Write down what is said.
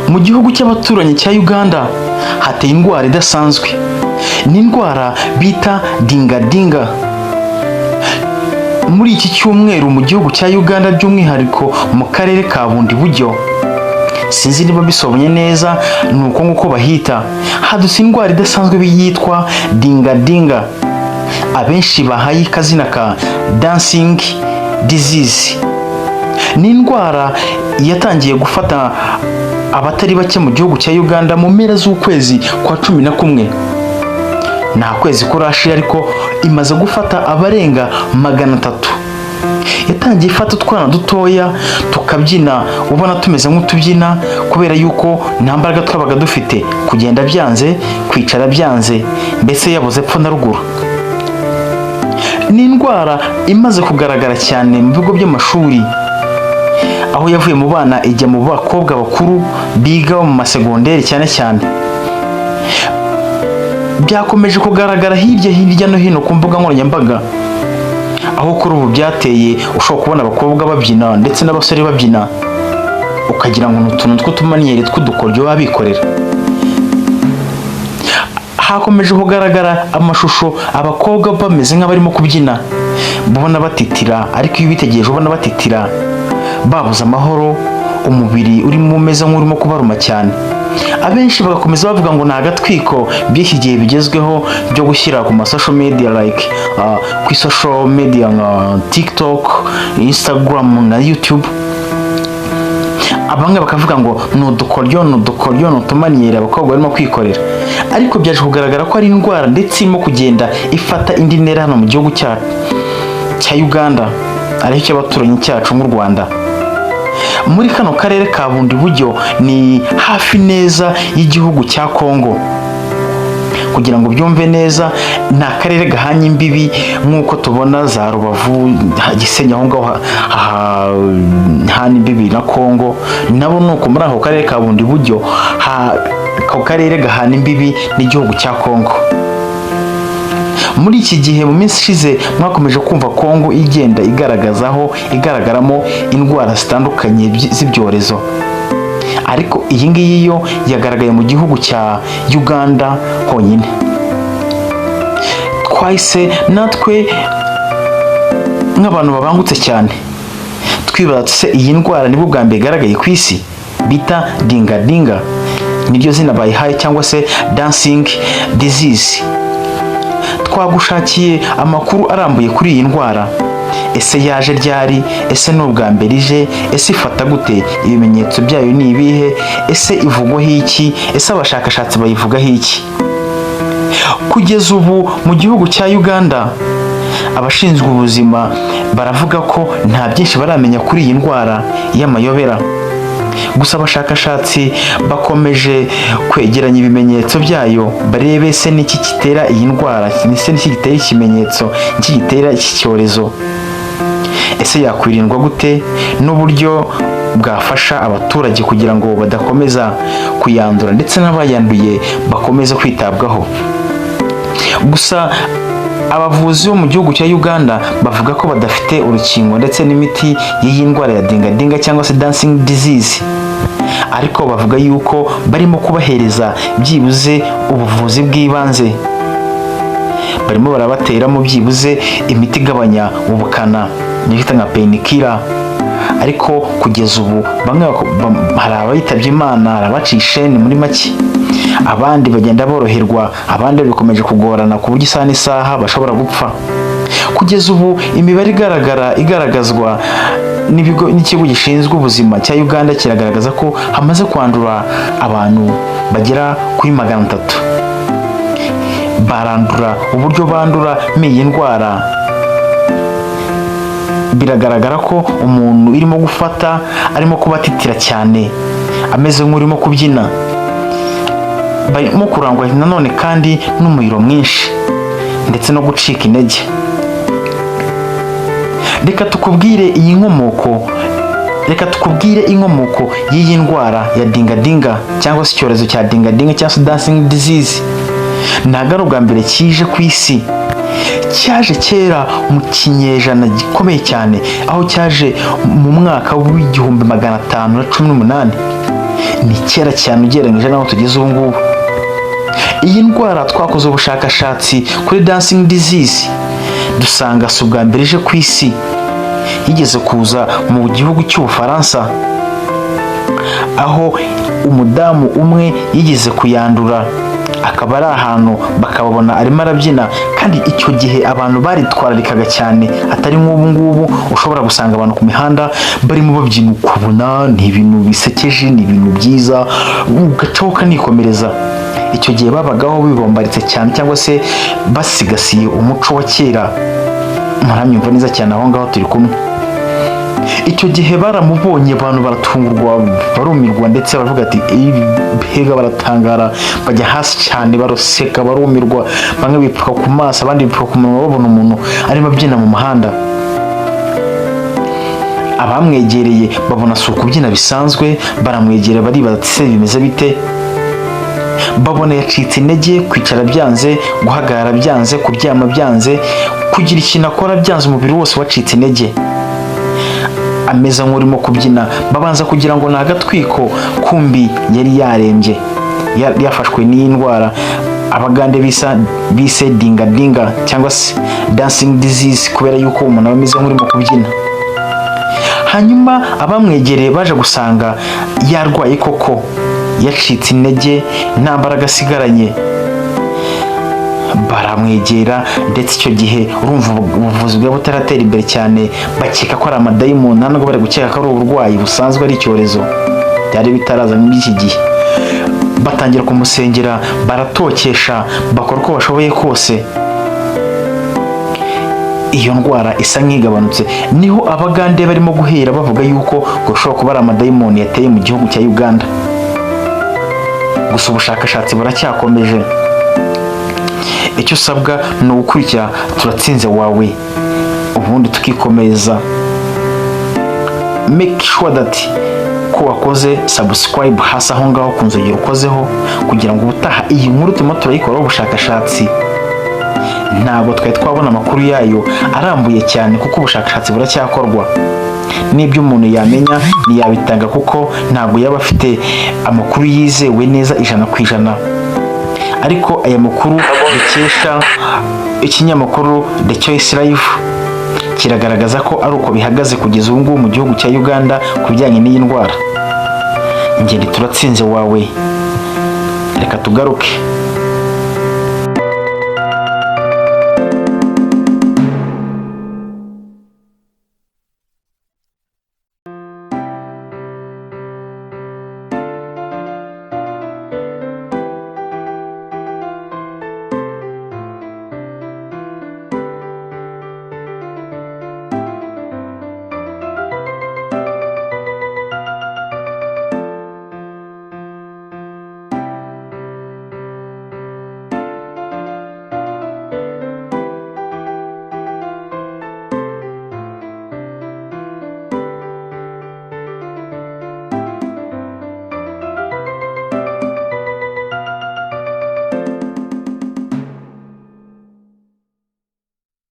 Mu gihugu cy'abaturanyi cya Uganda hateye indwara idasanzwe, ni indwara bita dingadinga. Muri iki cyumweru mu gihugu cya Uganda by'umwihariko mu karere ka Bundi Buryo, sinzi niba bisobonye neza, ni uko nguko bahita, hadutse indwara idasanzwe yitwa dingadinga, abenshi bahaye akazina ka dancing disease. Ni indwara yatangiye gufata abatari bake mu gihugu cya Uganda mu mpera z'ukwezi kwa 11. Nta kwezi kurashira ariko imaze gufata abarenga 300. Yatangiye ifata utwana dutoya tukabyina, ubona tumeze nk'utubyina kubera yuko nta mbaraga twabaga dufite, kugenda byanze, kwicara byanze, mbese yabuze epfo na ruguru. Ni indwara imaze kugaragara cyane mu bigo by'amashuri, aho yavuye mu bana ijya mu bakobwa bakuru biga mu masegonderi cyane cyane. Byakomeje kugaragara hirya no hino ku mbuga nkoranyambaga, aho kuri ubu byateye ushobora kubona abakobwa babyina ndetse n'abasore babyina, ukagira ngo ni utuntu tw'utumaniyeri tw'udukoryo babikorera. Hakomeje kugaragara amashusho abakobwa bameze nk'abarimo kubyina, ubona batitira, ariko iyo ubitegereje ubona batitira, babuze amahoro, umubiri urimo umeze nk'urimo kubaruma cyane. Abenshi bagakomeza bavuga ngo ni agatwiko by'iki gihe bigezweho byo gushyira ku social media ku social media nka TikTok, Instagram na YouTube. Abanga bakavuga ngo ni udukoryo, ni utumaniyeri abakobwa barimo kwikorera, ariko byaje kugaragara ko ari indwara ndetse irimo kugenda ifata indi ntera hano mu gihugu cya Uganda, aricyo cy'abaturanyi cyacu mu Rwanda. Muri kano karere ka Bundi Buryo ni hafi neza y'igihugu cya Kongo. Kugira ngo byumve neza, ni akarere gahanye imbibi nk'uko tubona za Rubavu, Gisenyi, aho ngaho hahana imbibi na Kongo, nabo nuko muri ako karere ka Bundi Buryo, ako karere gahana imbibi n'igihugu cya Kongo. Muri iki gihe mu minsi ishize mwakomeje kumva Kongo igenda igaragaramo indwara zitandukanye z'ibyorezo, ariko iyi ngiyi yo yagaragaye mu gihugu cya Uganda honyine. Twahise natwe nk'abantu babangutse cyane twibaza, iyi ndwara nibwo bwa mbere igaragaye ku isi bita dingadinga, niryo zina bayihaye, cyangwa se dancing disease. Twagushakiye amakuru arambuye kuri iyi ndwara. Ese yaje ryari? Ese ni ubwa mbere ije? Ese ifata gute? Ibimenyetso byayo ni ibihe? Ese ivugwaho iki? Ese abashakashatsi bayivugaho iki? Kugeza ubu mu gihugu cya Uganda, abashinzwe ubuzima baravuga ko nta byinshi baramenya kuri iyi ndwara y'amayobera. Gusa abashakashatsi bakomeje kwegeranya ibimenyetso byayo, barebe se n'iki gitera iyi ndwara, ese n'iki gitera ikimenyetso, iki gitera iki cyorezo, ese yakwirindwa gute, n'uburyo bwafasha abaturage kugira ngo badakomeza kuyandura, ndetse n'abayanduye bakomeze kwitabwaho. Gusa abavuzi bo mu gihugu cya Uganda bavuga ko badafite urukingo ndetse n'imiti y'iyi ndwara ya dingadinga cyangwa se dancing disease, ariko bavuga yuko barimo kubahereza byibuze ubuvuzi bw'ibanze. Barimo barabateramo byibuze imiti igabanya ubukana bita nka painkiller, ariko kugeza ubu bamwe hari abayitabye Imana, hari abacishe ni muri make, abandi bagenda boroherwa, abandi bikomeje kugorana ku buryo isaha n'isaha bashobora gupfa. Kugeza ubu imibare igaragazwa n'ikigo gishinzwe ubuzima cya Uganda kiragaragaza ko hamaze kwandura abantu bagera kuri 300. Barandura, uburyo bandura iyi ndwara biragaragara ko umuntu irimo gufata arimo kubatitira cyane, ameze nk'urimo kubyina, barimo kurangwa nanone kandi n'umuriro mwinshi ndetse no gucika intege. Reka tukubwire inkomoko y'iyi ndwara ya dingadinga cyangwa se icyorezo cya dingadinga cyangwa se dancing disease. Ntabwo ari ubwa mbere kije ku isi, cyaje kera mu kinyejana gikomeye cyane, aho cyaje mu mwaka w'1518. ni kera cyane ugereranyije n'aho tugeze ubu ngubu. Iyi ndwara twakoze ubushakashatsi kuri dancing disease dusanga si ubwa mbere ije ku isi. Yigeze kuza mu gihugu cy'Ubufaransa aho umudamu umwe yigeze kuyandura, akaba ari ahantu bakababona arimo arabyina, kandi icyo gihe abantu baritwararikaga cyane, atari nk'ubu ngubu ushobora gusanga abantu ku mihanda barimo babyina ukabona ni ibintu bisekeje, ni ibintu byiza, ugacaho ukanikomereza. Icyo gihe babagaho bibombaritse cyane cyangwa se basigasiye umuco wa kera. Muramyumva neza cyane aho ngaho turi kumwe. Icyo gihe baramubonye abantu baratungurwa, barumirwa, ndetse baravuga ati mbega, baratangara, bajya hasi cyane, baroseka, barumirwa, bamwe bipfuka ku maso, abandi bipfuka ku munwa, babona umuntu arimo abyina mu muhanda. Abamwegereye babona si ukubyina bisanzwe, baramwegera baribaza ati se bimeze bite? Babona yacitse intege, kwicara byanze, guhagarara byanze, kuryama byanze, kugira ikintu akora byanze, umubiri wose wacitse intege, ameze nk'urimo kubyina. Babanza kugira ngo ni agatwiko, kumbi yari yarembye, yafashwe n'iyi ndwara abagande bise dingadinga cyangwa se dancing disease, kubera yuko umuntu aba ameze nk'urimo kubyina. Hanyuma abamwegereye baje gusanga yarwaye koko, yacitse intege, nta mbaraga asigaranye. Baramwegera, ndetse icyo gihe urumva ubuvuzi bwa butaratera imbere cyane, bakeka ko ari amadayimoni, ntabwo bari gukeka ko ari uburwayi busanzwe, ari icyorezo, byari bitaraza muri iki gihe. Batangira kumusengera, baratokesha, bakora uko bashoboye kose, iyo ndwara isa nk'igabanutse. Niho abagande barimo guhera bavuga yuko gushobora kuba ari amadayimoni yateye mu gihugu cya Uganda. Gusa ubushakashatsi buracyakomeje. Icyo usabwa ni ugukurikira Turatsinze wawe, ubundi tukikomeza. Make sure that ko wakoze subscribe hasi aho ngaho ku nzogera ukozeho, kugira ngo ubutaha iyi nkuru turimo turayikoraho ubushakashatsi. Ntabwo twari twabona amakuru yayo arambuye cyane, kuko ubushakashatsi buracyakorwa. N'ibyo umuntu yamenya ntiyabitanga, kuko ntabwo yaba afite amakuru yizewe neza 100%. Ariko aya makuru dukesha ikinyamakuru The Choice Life kiragaragaza ko ari uko bihagaze kugeza ubu ngubu mu gihugu cya Uganda ku bijyanye n'iyi ndwara. Ngende Turatsinze wawe, reka tugaruke.